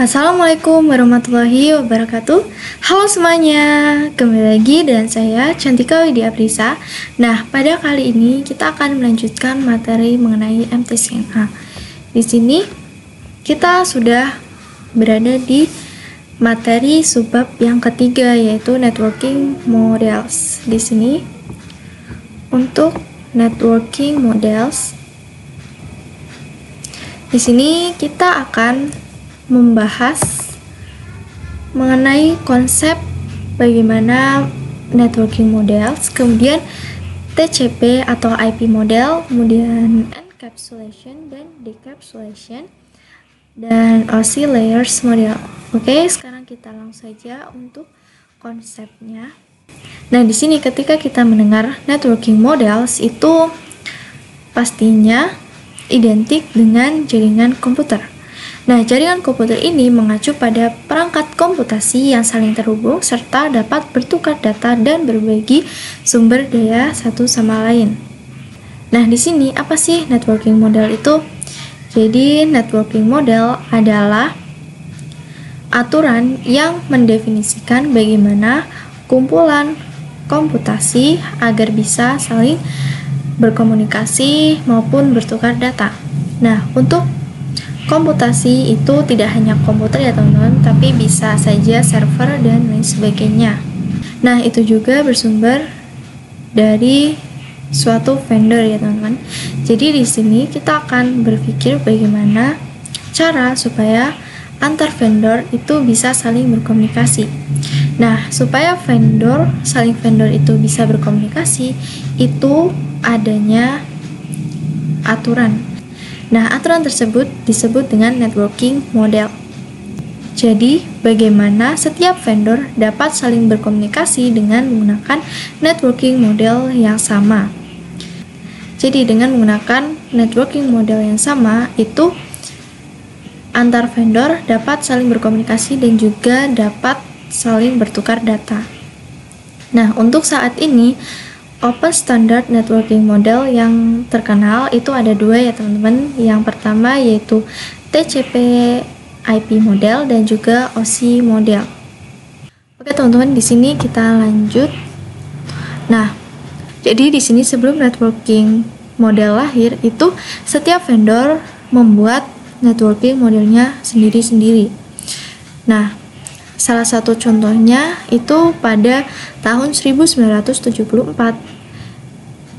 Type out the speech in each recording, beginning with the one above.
Assalamualaikum warahmatullahi wabarakatuh. Halo semuanya, kembali lagi dengan saya Cantika Widya Prisa. Nah, pada kali ini kita akan melanjutkan materi mengenai MTCNA. Di sini kita sudah berada di materi subbab yang ketiga, yaitu networking models. Di sini untuk networking models, di sini kita akan membahas mengenai konsep bagaimana networking models, kemudian TCP atau IP model, kemudian encapsulation dan decapsulation, dan OSI layers model. Oke, sekarang kita langsung saja untuk konsepnya. Nah, di sini ketika kita mendengar networking models itu pastinya identik dengan jaringan komputer. Nah, jaringan komputer ini mengacu pada perangkat komputasi yang saling terhubung serta dapat bertukar data dan berbagi sumber daya satu sama lain. Nah, di sini apa sih networking model itu? Jadi, networking model adalah aturan yang mendefinisikan bagaimana kumpulan komputasi agar bisa saling berkomunikasi maupun bertukar data. Nah, untuk komputasi itu tidak hanya komputer ya teman-teman, tapi bisa saja server dan lain sebagainya. Nah, itu juga bersumber dari suatu vendor ya teman-teman. Jadi di sini kita akan berpikir bagaimana cara supaya antar vendor itu bisa saling berkomunikasi. Nah, supaya saling vendor itu bisa berkomunikasi, itu adanya aturan. Nah, aturan tersebut disebut dengan networking model. Jadi, bagaimana setiap vendor dapat saling berkomunikasi dengan menggunakan networking model yang sama. Jadi, dengan menggunakan networking model yang sama, itu antar vendor dapat saling berkomunikasi dan juga dapat saling bertukar data. Nah, untuk saat ini, Open Standard Networking Model yang terkenal itu ada dua ya teman-teman. Yang pertama yaitu TCP IP model dan juga OSI model. Oke teman-teman, di sini kita lanjut. Nah, jadi di sini sebelum networking model lahir itu setiap vendor membuat networking modelnya sendiri-sendiri. Nah, salah satu contohnya itu pada tahun 1974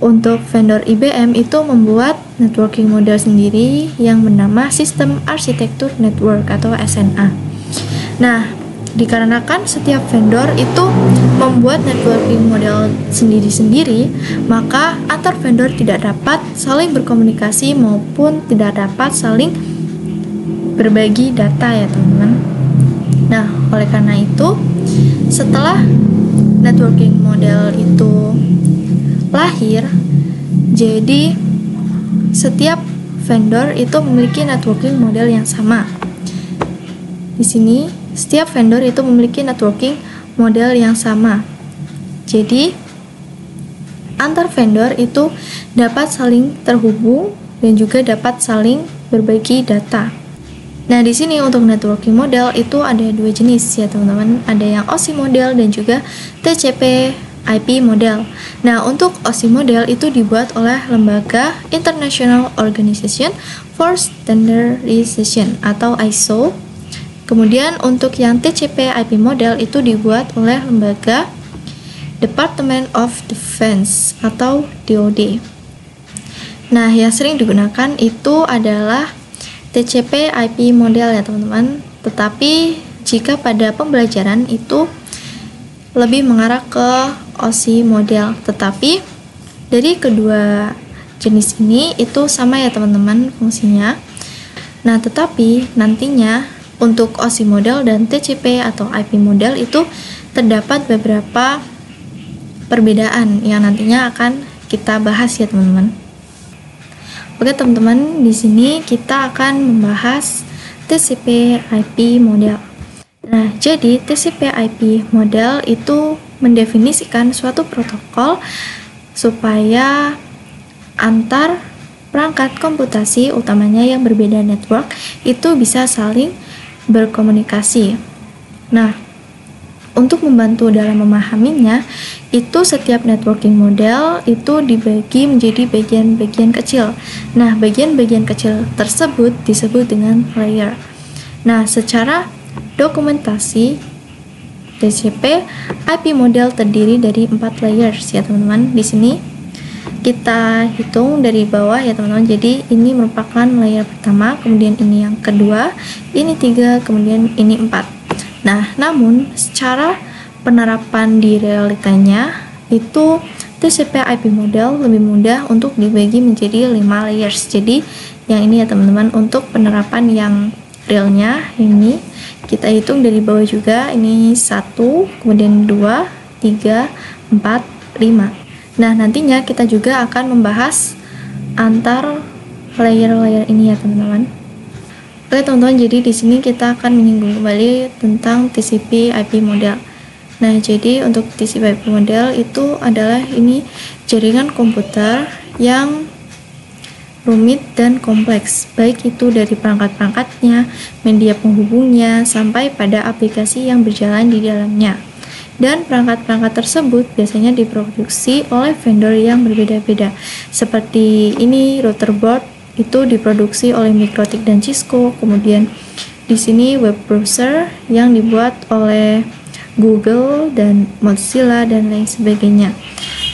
untuk vendor IBM itu membuat networking model sendiri yang bernama Sistem Arsitektur Network atau SNA. Nah, dikarenakan setiap vendor itu membuat networking model sendiri-sendiri, maka antar vendor tidak dapat saling berkomunikasi maupun tidak dapat saling berbagi data ya teman-teman. Nah, oleh karena itu, setelah networking model itu lahir, jadi setiap vendor itu memiliki networking model yang sama. Di sini, setiap vendor itu memiliki networking model yang sama. Jadi, antar vendor itu dapat saling terhubung dan juga dapat saling berbagi data. Nah, di sini untuk networking model itu ada dua jenis ya teman-teman. Ada yang OSI model dan juga TCP IP model. Nah, untuk OSI model itu dibuat oleh lembaga International Organization for Standardization atau ISO. Kemudian untuk yang TCP IP model itu dibuat oleh lembaga Department of Defense atau DoD. Nah, yang sering digunakan itu adalah TCP IP model ya teman-teman. Tetapi jika pada pembelajaran itu lebih mengarah ke OSI model, tetapi dari kedua jenis ini itu sama ya teman-teman fungsinya. Nah, tetapi nantinya untuk OSI model dan TCP atau IP model itu terdapat beberapa perbedaan yang nantinya akan kita bahas ya teman-teman. Oke teman-teman, di sini kita akan membahas TCP IP model. Nah, jadi TCP IP model itu mendefinisikan suatu protokol supaya antar perangkat komputasi utamanya yang berbeda network itu bisa saling berkomunikasi. Nah, untuk membantu dalam memahaminya, itu setiap networking model itu dibagi menjadi bagian-bagian kecil. Nah, bagian-bagian kecil tersebut disebut dengan layer. Nah, secara dokumentasi TCP IP model terdiri dari 4 layers ya teman-teman. Di sini kita hitung dari bawah ya teman-teman. Jadi ini merupakan layer pertama, kemudian ini yang kedua, ini 3, kemudian ini 4. Nah, namun secara penerapan di realitanya itu TCP IP model lebih mudah untuk dibagi menjadi 5 layers. Jadi yang ini ya teman-teman, untuk penerapan yang realnya ini kita hitung dari bawah juga, ini 1, kemudian 2, 3, 4, 5. Nah, nantinya kita juga akan membahas antar layer-layer ini ya teman-teman. Oke teman-teman, jadi di sini kita akan menyinggung kembali tentang TCP IP model. Nah, jadi untuk TCP IP model itu adalah ini jaringan komputer yang rumit dan kompleks, baik itu dari perangkat-perangkatnya, media penghubungnya, sampai pada aplikasi yang berjalan di dalamnya. Dan perangkat-perangkat tersebut biasanya diproduksi oleh vendor yang berbeda-beda. Seperti ini router board itu diproduksi oleh Mikrotik dan Cisco. Kemudian di sini web browser yang dibuat oleh Google dan Mozilla dan lain sebagainya.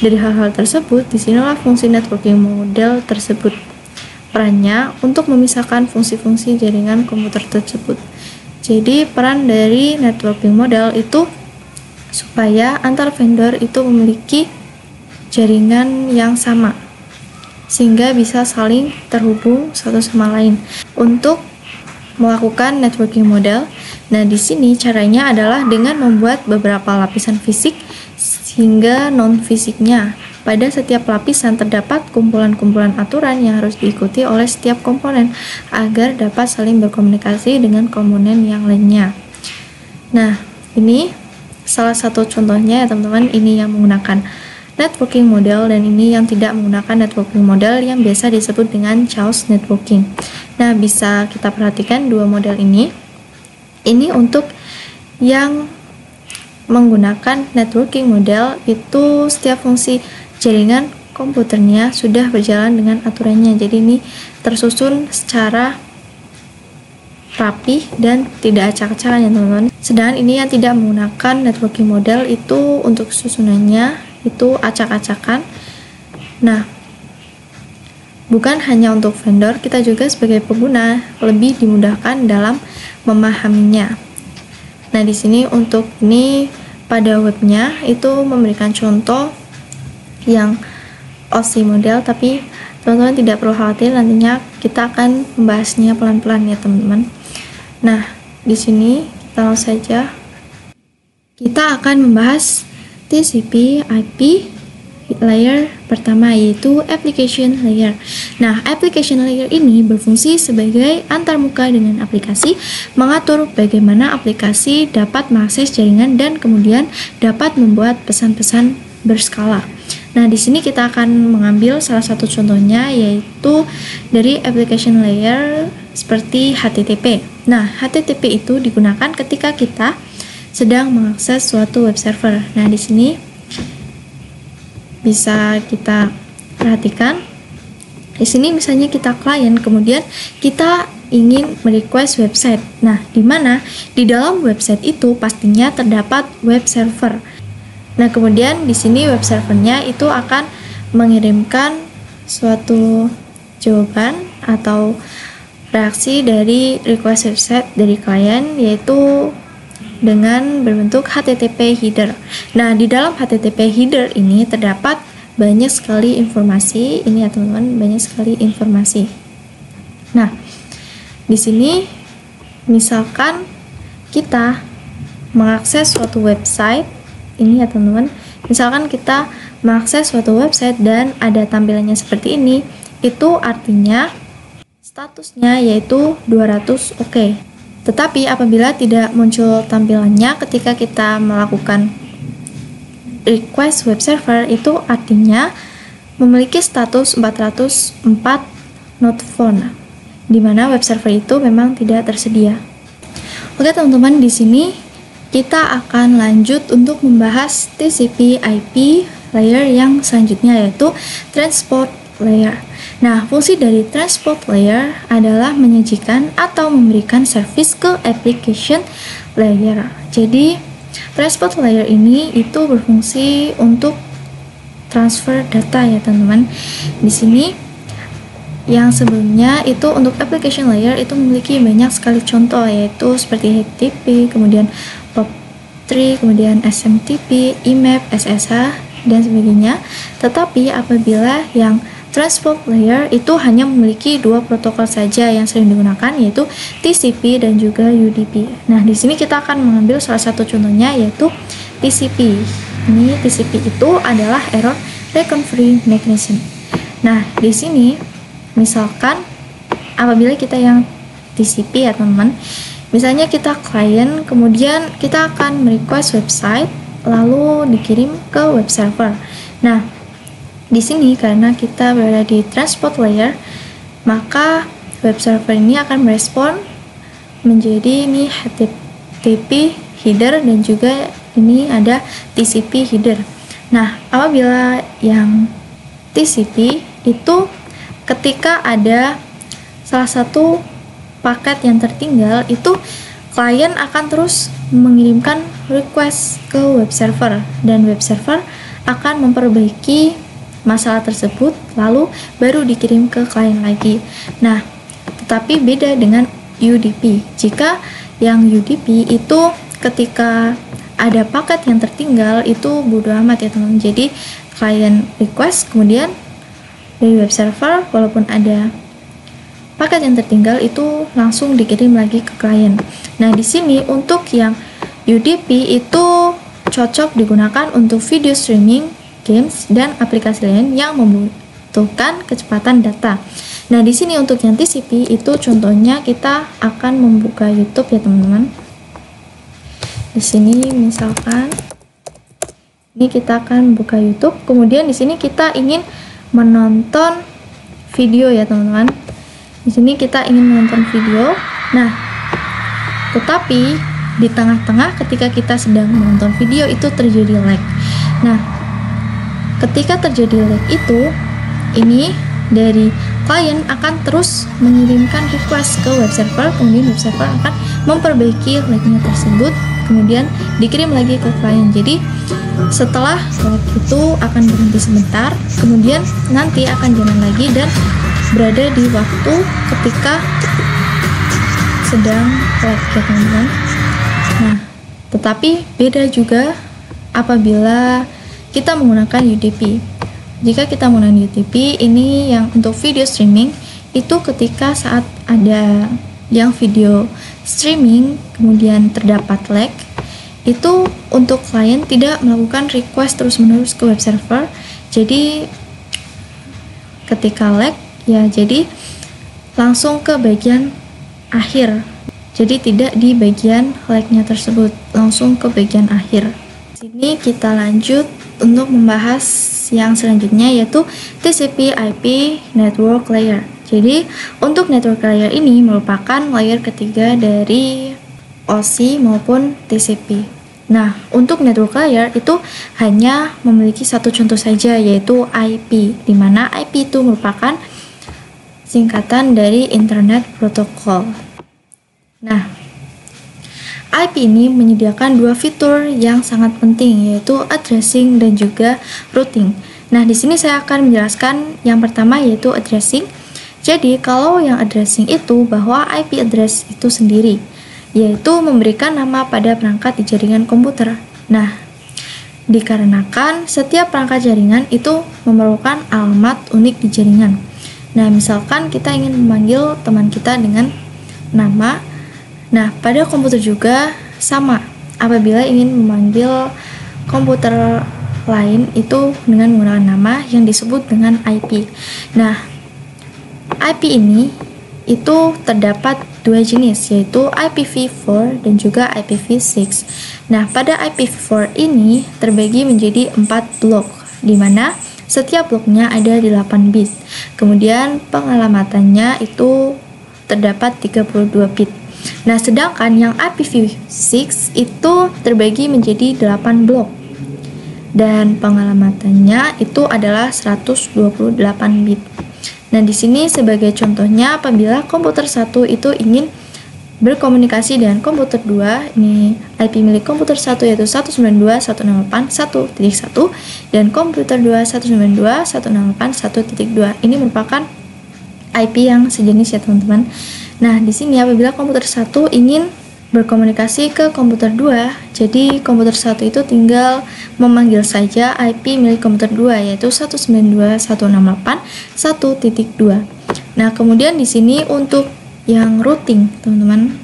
Dari hal-hal tersebut, disinilah fungsi networking model tersebut perannya untuk memisahkan fungsi-fungsi jaringan komputer tersebut. Jadi peran dari networking model itu supaya antar vendor itu memiliki jaringan yang sama sehingga bisa saling terhubung satu sama lain untuk melakukan networking model. Nah, di sini caranya adalah dengan membuat beberapa lapisan fisik hingga non-fisiknya. Pada setiap lapisan terdapat kumpulan-kumpulan aturan yang harus diikuti oleh setiap komponen agar dapat saling berkomunikasi dengan komponen yang lainnya. Nah, ini salah satu contohnya ya teman-teman, ini yang menggunakan networking model dan ini yang tidak menggunakan networking model yang biasa disebut dengan chaos networking. Nah, bisa kita perhatikan dua model ini. Ini untuk yang menggunakan networking model itu setiap fungsi jaringan komputernya sudah berjalan dengan aturannya. Jadi ini tersusun secara rapi dan tidak acak-acakan ya teman-teman. Sedangkan ini yang tidak menggunakan networking model itu untuk susunannya itu acak-acakan. Nah, bukan hanya untuk vendor, kita juga sebagai pengguna lebih dimudahkan dalam memahaminya. Nah, di sini untuk ini pada webnya itu memberikan contoh yang OSI model, tapi teman-teman tidak perlu khawatir, nantinya kita akan membahasnya pelan-pelan ya teman-teman. Nah, di sini kita langsung saja kita akan membahas TCP IP layer pertama, yaitu application layer. Nah, application layer ini berfungsi sebagai antarmuka dengan aplikasi, mengatur bagaimana aplikasi dapat mengakses jaringan dan kemudian dapat membuat pesan-pesan berskala. Nah, di sini kita akan mengambil salah satu contohnya, yaitu dari application layer seperti HTTP. Nah, HTTP itu digunakan ketika kita sedang mengakses suatu web server. Nah, di sini bisa kita perhatikan. Di sini misalnya kita klien, kemudian kita ingin merequest website. Nah, di mana di dalam website itu pastinya terdapat web server. Nah, kemudian di sini web servernya itu akan mengirimkan suatu jawaban atau reaksi dari request website dari klien, yaitu dengan berbentuk HTTP header. Nah, di dalam HTTP header ini terdapat banyak sekali informasi. Ini ya teman-teman, banyak sekali informasi. Nah, di sini misalkan kita mengakses suatu website, ini ya teman-teman, misalkan kita mengakses suatu website dan ada tampilannya seperti ini, itu artinya statusnya yaitu 200 oke. Tetapi apabila tidak muncul tampilannya ketika kita melakukan request web server, itu artinya memiliki status 404 not found, di mana web server itu memang tidak tersedia. Oke teman-teman, di sini kita akan lanjut untuk membahas TCP/IP layer yang selanjutnya, yaitu transport layer. Nah, fungsi dari transport layer adalah menyajikan atau memberikan service ke application layer. Jadi, transport layer ini itu berfungsi untuk transfer data ya teman-teman. Di sini yang sebelumnya itu untuk application layer itu memiliki banyak sekali contoh, yaitu seperti HTTP, kemudian POP3, kemudian SMTP, IMAP, SSH, dan sebagainya. Tetapi apabila yang transport layer itu hanya memiliki dua protokol saja yang sering digunakan, yaitu TCP dan juga UDP. Nah, di sini kita akan mengambil salah satu contohnya, yaitu TCP. Ini TCP itu adalah error recovery mechanism. Nah, di sini misalkan apabila kita yang TCP ya teman-teman, misalnya kita klien, kemudian kita akan merequest website lalu dikirim ke web server. Nah, di sini karena kita berada di transport layer, maka web server ini akan merespon menjadi ini HTTP header dan juga ini ada TCP header. Nah, apabila yang TCP itu ketika ada salah satu paket yang tertinggal, itu klien akan terus mengirimkan request ke web server dan web server akan memperbaiki masalah tersebut lalu baru dikirim ke klien lagi. Nah, tetapi beda dengan UDP. Jika yang UDP itu ketika ada paket yang tertinggal itu bodo amat ya teman-teman. Jadi klien request, kemudian dari web server walaupun ada paket yang tertinggal itu langsung dikirim lagi ke klien. Nah, di sini untuk yang UDP itu cocok digunakan untuk video streaming, games, dan aplikasi lain yang membutuhkan kecepatan data. Nah, di sini untuk yang TCP itu contohnya kita akan membuka YouTube ya teman-teman. Di sini misalkan ini kita akan buka YouTube, kemudian di sini kita ingin menonton video ya teman-teman. Di sini kita ingin menonton video. Nah, tetapi di tengah-tengah ketika kita sedang menonton video itu terjadi lag. Nah, ketika terjadi lag itu, ini dari klien akan terus mengirimkan request ke web server, kemudian web server akan memperbaiki lagnya tersebut, kemudian dikirim lagi ke klien. Jadi setelah lag itu akan berhenti sebentar, kemudian nanti akan jalan lagi dan berada di waktu ketika sedang lag ya teman-teman. Nah, tetapi beda juga apabila kita menggunakan UDP. Jika kita menggunakan UDP, ini yang untuk video streaming, itu ketika saat ada yang video streaming kemudian terdapat lag, itu untuk klien tidak melakukan request terus-menerus ke web server. Jadi ketika lag ya, jadi langsung ke bagian akhir. Jadi tidak di bagian lagnya tersebut, langsung ke bagian akhir. Sini kita lanjut untuk membahas yang selanjutnya, yaitu TCP/IP network layer. Jadi untuk network layer ini merupakan layer ketiga dari OSI maupun TCP. Nah, untuk network layer itu hanya memiliki satu contoh saja, yaitu IP, di mana IP itu merupakan singkatan dari Internet Protocol. Nah, IP ini menyediakan dua fitur yang sangat penting, yaitu addressing dan juga routing. Nah, di sini saya akan menjelaskan yang pertama, yaitu addressing. Jadi, kalau yang addressing itu bahwa IP address itu sendiri, yaitu memberikan nama pada perangkat di jaringan komputer. Nah, dikarenakan setiap perangkat jaringan itu memerlukan alamat unik di jaringan. Nah, misalkan kita ingin memanggil teman kita dengan nama. Nah, pada komputer juga sama. Apabila ingin memanggil komputer lain itu dengan menggunakan nama yang disebut dengan IP. Nah, IP ini itu terdapat dua jenis, yaitu IPv4 dan juga IPv6. Nah, pada IPv4 ini terbagi menjadi 4 blok, di mana setiap bloknya ada 8 bit. Kemudian pengalamatannya itu terdapat 32 bit. Nah, sedangkan yang IPv6 itu terbagi menjadi 8 blok. Dan pengalamannya itu adalah 128 bit. Nah, di sini sebagai contohnya apabila komputer 1 itu ingin berkomunikasi dengan komputer 2, ini IP milik komputer 1 yaitu 192.168.1.1 dan komputer 2 192.168.1.2. Ini merupakan IP yang sejenis ya, teman-teman. Nah, di sini apabila komputer 1 ingin berkomunikasi ke komputer 2, jadi komputer 1 itu tinggal memanggil saja IP milik komputer 2 yaitu 192.168.1.2. Nah, kemudian di sini untuk yang routing, teman-teman.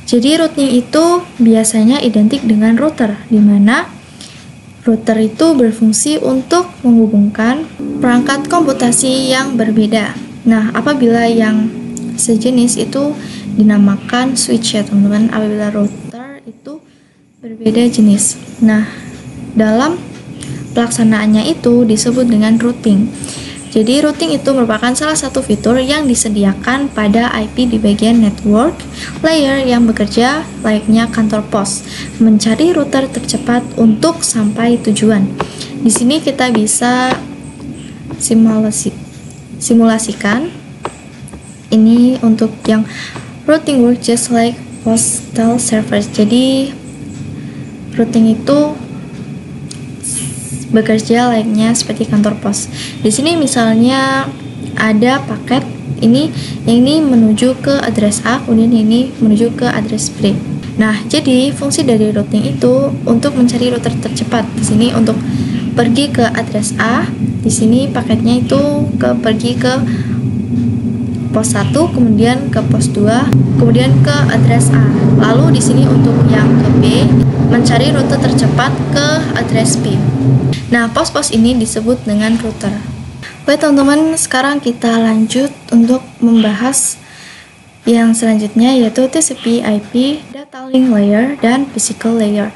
Jadi routing itu biasanya identik dengan router, di mana router itu berfungsi untuk menghubungkan perangkat komputasi yang berbeda. Nah, apabila yang sejenis itu dinamakan switch ya, teman-teman, apabila router itu berbeda jenis. Nah, dalam pelaksanaannya itu disebut dengan routing. Jadi routing itu merupakan salah satu fitur yang disediakan pada IP di bagian network layer yang bekerja layaknya kantor pos, mencari router tercepat untuk sampai tujuan. Di sini kita bisa simulasikan ini untuk yang routing work just like postal service. Jadi routing itu bekerja layaknya seperti kantor pos. Di sini misalnya ada paket ini, yang ini menuju ke address A, kemudian ini menuju ke address B. Nah, jadi fungsi dari routing itu untuk mencari router tercepat. Di sini untuk pergi ke address A, di sini paketnya itu pergi ke pos 1, kemudian ke pos 2, kemudian ke address A. Lalu di sini untuk yang ke B, mencari rute tercepat ke address B. Nah, pos-pos ini disebut dengan router. Baik, teman-teman, sekarang kita lanjut untuk membahas yang selanjutnya yaitu TCP/IP, data link layer, dan physical layer.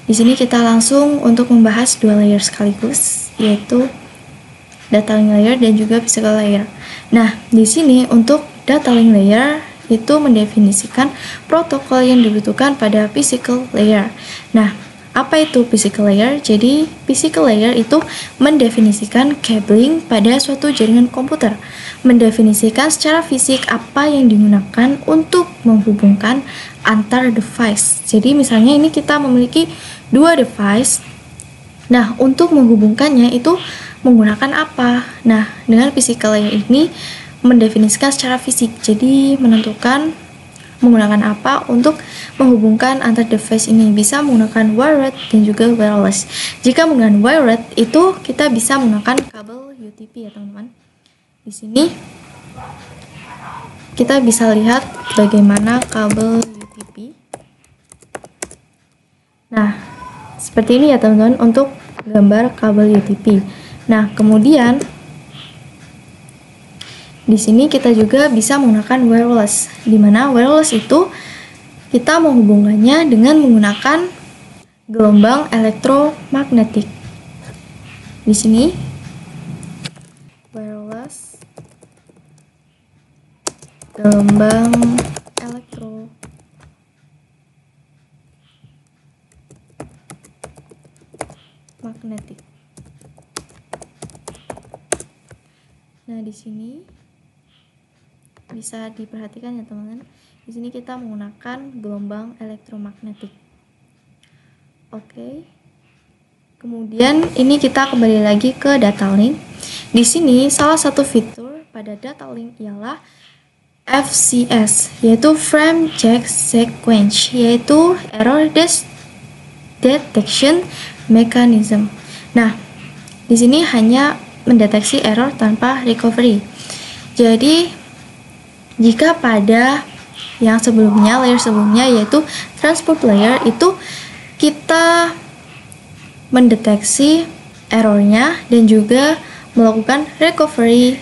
Di sini kita langsung untuk membahas dua layer sekaligus, yaitu data link layer dan juga physical layer. Nah, di sini untuk data link layer itu mendefinisikan protokol yang dibutuhkan pada physical layer. Nah, apa itu physical layer? Jadi, physical layer itu mendefinisikan cabling pada suatu jaringan komputer, mendefinisikan secara fisik apa yang digunakan untuk menghubungkan antar device. Jadi, misalnya ini kita memiliki dua device. Nah, untuk menghubungkannya itu menggunakan apa? Nah, dengan physical layer ini mendefinisikan secara fisik. Jadi, menentukan menggunakan apa untuk menghubungkan antar device ini. Bisa menggunakan wired dan juga wireless. Jika menggunakan wired itu kita bisa menggunakan kabel UTP ya, teman-teman. Di sini kita bisa lihat bagaimana kabel UTP. Nah, seperti ini ya, teman-teman, untuk gambar kabel UTP. Nah, kemudian di sini kita juga bisa menggunakan wireless, di mana wireless itu kita menghubungkannya dengan menggunakan gelombang elektromagnetik. Di sini wireless gelombang elektromagnetik. Nah, di sini bisa diperhatikan ya, teman-teman. Di sini kita menggunakan gelombang elektromagnetik. Oke. Kemudian ini kita kembali lagi ke data link. Di sini salah satu fitur pada data link ialah FCS, yaitu Frame Check Sequence, yaitu Error Detection Mechanism. Nah, di sini hanya mendeteksi error tanpa recovery. Jadi, jika pada yang sebelumnya, layer sebelumnya yaitu transport layer, itu kita mendeteksi errornya dan juga melakukan recovery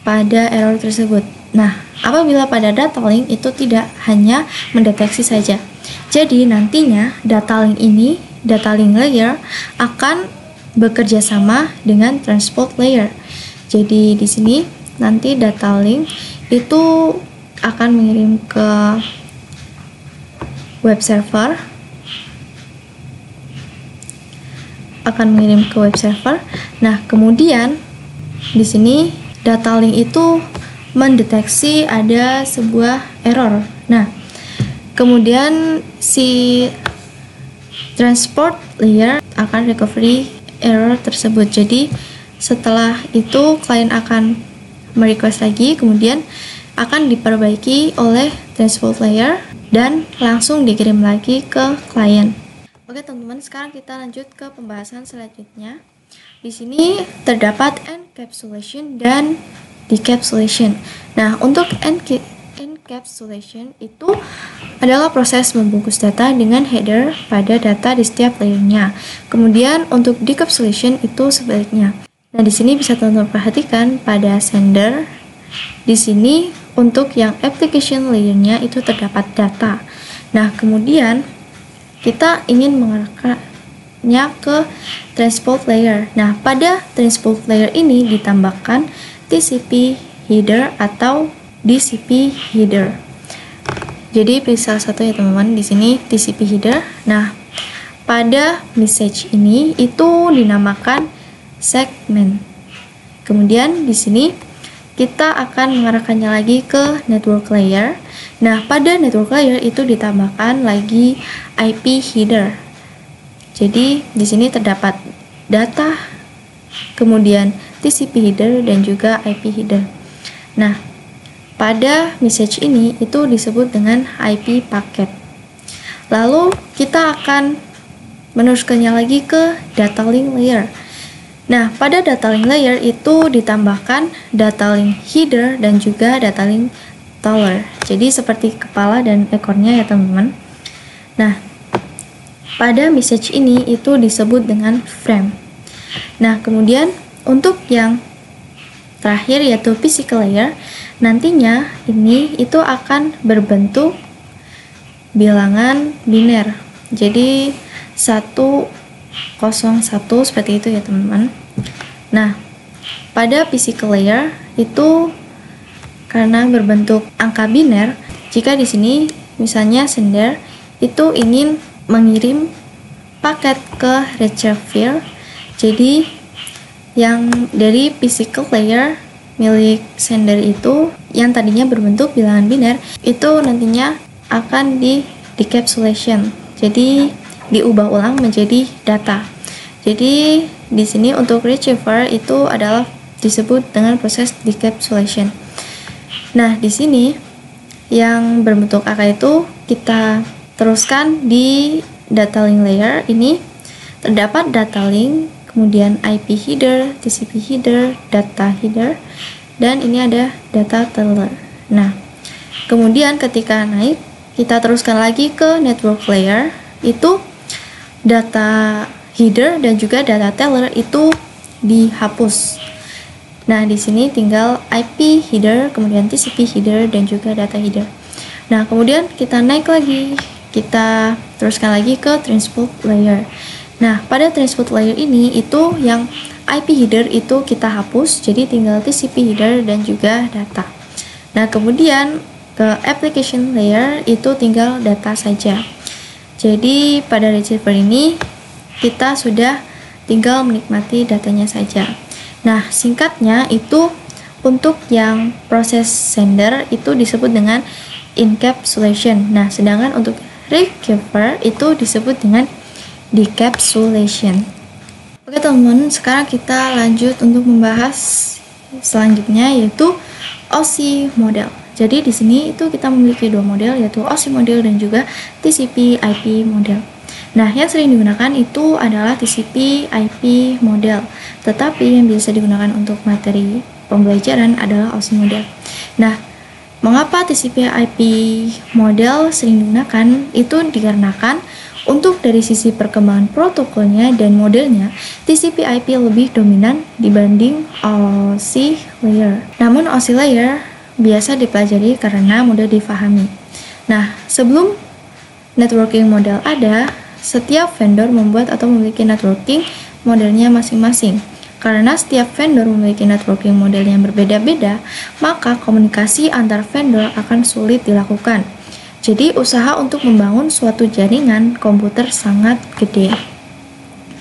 pada error tersebut. Nah, apabila pada data link itu tidak hanya mendeteksi saja. Jadi nantinya data link ini, data link layer akan bekerja sama dengan transport layer. Jadi di sini nanti data link itu akan mengirim ke web server, akan mengirim ke web server. Nah, kemudian di sini data link itu mendeteksi ada sebuah error. Nah, kemudian si transport layer akan recovery error tersebut. Jadi setelah itu klien akan merequest lagi, kemudian akan diperbaiki oleh transport layer dan langsung dikirim lagi ke klien. Oke teman-teman, sekarang kita lanjut ke pembahasan selanjutnya. Di sini terdapat encapsulation dan decapsulation. Nah, untuk encapsulation itu adalah proses membungkus data dengan header pada data di setiap layernya. Kemudian untuk decapsulation itu sebaliknya. Nah, di sini bisa teman-teman perhatikan pada sender. Di sini untuk yang application layernya itu terdapat data. Nah, kemudian kita ingin mengarahkannya ke transport layer. Nah, pada transport layer ini ditambahkan TCP header atau DCP header. Jadi pilih salah satu ya teman-teman. Di sini TCP header. Nah, pada message ini itu dinamakan segment. Kemudian di sini kita akan mengarahkannya lagi ke network layer. Nah, pada network layer itu ditambahkan lagi IP header. Jadi di sini terdapat data, kemudian TCP header dan juga IP header. Nah, pada message ini itu disebut dengan IP packet. Lalu kita akan meneruskannya lagi ke data link layer. Nah, pada data link layer itu ditambahkan data link header dan juga data link taller. Jadi seperti kepala dan ekornya ya teman-teman. Nah, pada message ini itu disebut dengan frame. Nah, kemudian untuk yang terakhir yaitu physical layer, nantinya ini itu akan berbentuk bilangan biner. Jadi 101 seperti itu ya teman-teman. Nah, pada physical layer itu karena berbentuk angka biner, jika di sini misalnya sender itu ingin mengirim paket ke receiver, jadi yang dari physical layer milik sender itu yang tadinya berbentuk bilangan biner itu nantinya akan di decapsulation, jadi diubah ulang menjadi data. Jadi di sini untuk receiver itu adalah disebut dengan proses decapsulation. Nah, di sini yang berbentuk angka itu kita teruskan di data link layer ini terdapat data link, kemudian IP header, TCP header, data header, dan ini ada data teller. Nah, kemudian ketika naik kita teruskan lagi ke network layer, itu data header dan juga data teller itu dihapus. Nah, di sini tinggal IP header, kemudian TCP header dan juga data header. Nah, kemudian kita naik lagi, kita teruskan lagi ke transport layer. Nah, pada transport layer ini itu yang IP header itu kita hapus, jadi tinggal TCP header dan juga data. Nah, kemudian ke application layer itu tinggal data saja. Jadi pada receiver ini kita sudah tinggal menikmati datanya saja. Nah, singkatnya itu untuk yang proses sender itu disebut dengan encapsulation. Nah, sedangkan untuk receiver itu disebut dengan decapsulation. Oke teman-teman, sekarang kita lanjut untuk membahas selanjutnya yaitu OSI model. Jadi di sini itu kita memiliki dua model yaitu OSI model dan juga TCP/IP model. Nah, yang sering digunakan itu adalah TCP/IP model, tetapi yang biasa digunakan untuk materi pembelajaran adalah OSI model. Nah, mengapa TCP/IP model sering digunakan? Itu dikarenakan untuk dari sisi perkembangan protokolnya dan modelnya, TCP/IP lebih dominan dibanding OSI layer. Namun OSI layer biasa dipelajari karena mudah difahami. Nah, sebelum networking model ada, setiap vendor membuat atau memiliki networking modelnya masing-masing. Karena setiap vendor memiliki networking model yang berbeda-beda, maka komunikasi antar vendor akan sulit dilakukan. Jadi usaha untuk membangun suatu jaringan komputer sangat gede.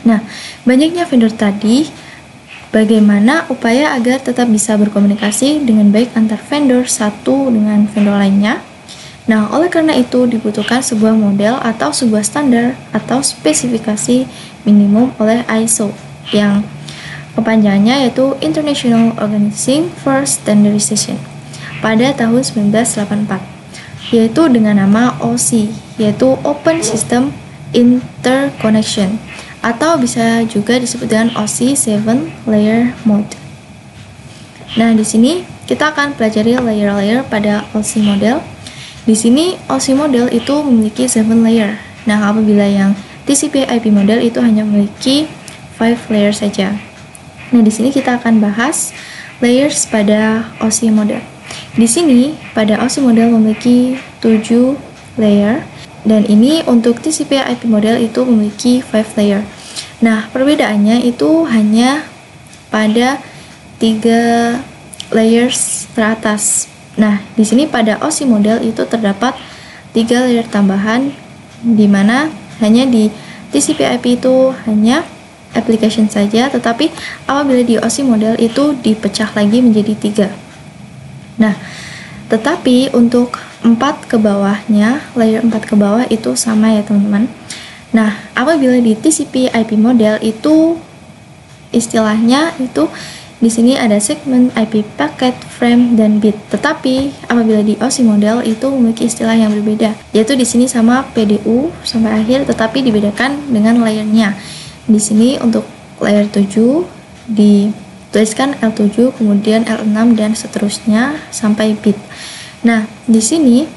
Nah, banyaknya vendor tadi, bagaimana upaya agar tetap bisa berkomunikasi dengan baik antar vendor satu dengan vendor lainnya? Nah, oleh karena itu dibutuhkan sebuah model atau sebuah standar atau spesifikasi minimum oleh ISO yang kepanjangannya yaitu International Organizing for Standardization pada tahun 1984, yaitu dengan nama OSI, yaitu Open System Interconnection, atau bisa juga disebut dengan OSI 7 Layer Mode. Nah, di sini kita akan pelajari layer-layer pada OSI model. Di sini OSI model itu memiliki 7 layer. Nah, apabila yang TCP/IP model itu hanya memiliki 5 layer saja. Nah, di sini kita akan bahas layers pada OSI model. Di sini pada OSI model memiliki 7 layer, dan ini untuk TCP/IP model itu memiliki 5 layer. Nah, perbedaannya itu hanya pada 3 layers teratas. Nah, di sini pada OSI model itu terdapat 3 layer tambahan, di mana hanya di TCP/IP itu hanya application saja, tetapi apabila di OSI model itu dipecah lagi menjadi 3. Nah, tetapi untuk 4 ke bawahnya, layer 4 ke bawah itu sama ya teman-teman. Nah, apabila di TCP/IP model itu istilahnya itu di sini ada segmen, IP packet, frame, dan bit. Tetapi apabila di OSI model itu memiliki istilah yang berbeda, yaitu di sini sama PDU sampai akhir, tetapi dibedakan dengan layernya. Di sini untuk layer 7 dituliskan L7, kemudian L6 dan seterusnya sampai bit. Nah, di sini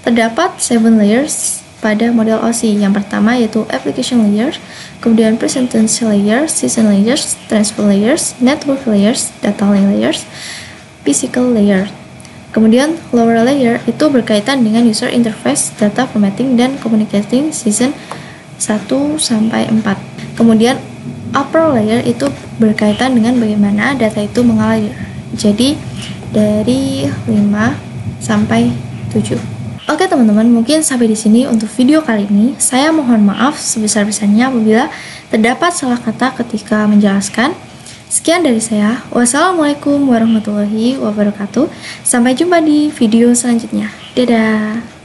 terdapat 7 layers pada model OSI. Yang pertama yaitu application layers, kemudian presence layers, season layers, transfer layers, network layers, data layers, physical layer. Kemudian lower layer itu berkaitan dengan user interface, data formatting, dan communicating season 1 sampai 4. Kemudian upper layer itu berkaitan dengan bagaimana data itu mengalir. Jadi dari 5 sampai 7. Oke teman-teman, mungkin sampai di sini untuk video kali ini. Saya mohon maaf sebesar-besarnya apabila terdapat salah kata ketika menjelaskan. Sekian dari saya. Wassalamualaikum warahmatullahi wabarakatuh. Sampai jumpa di video selanjutnya. Dadah.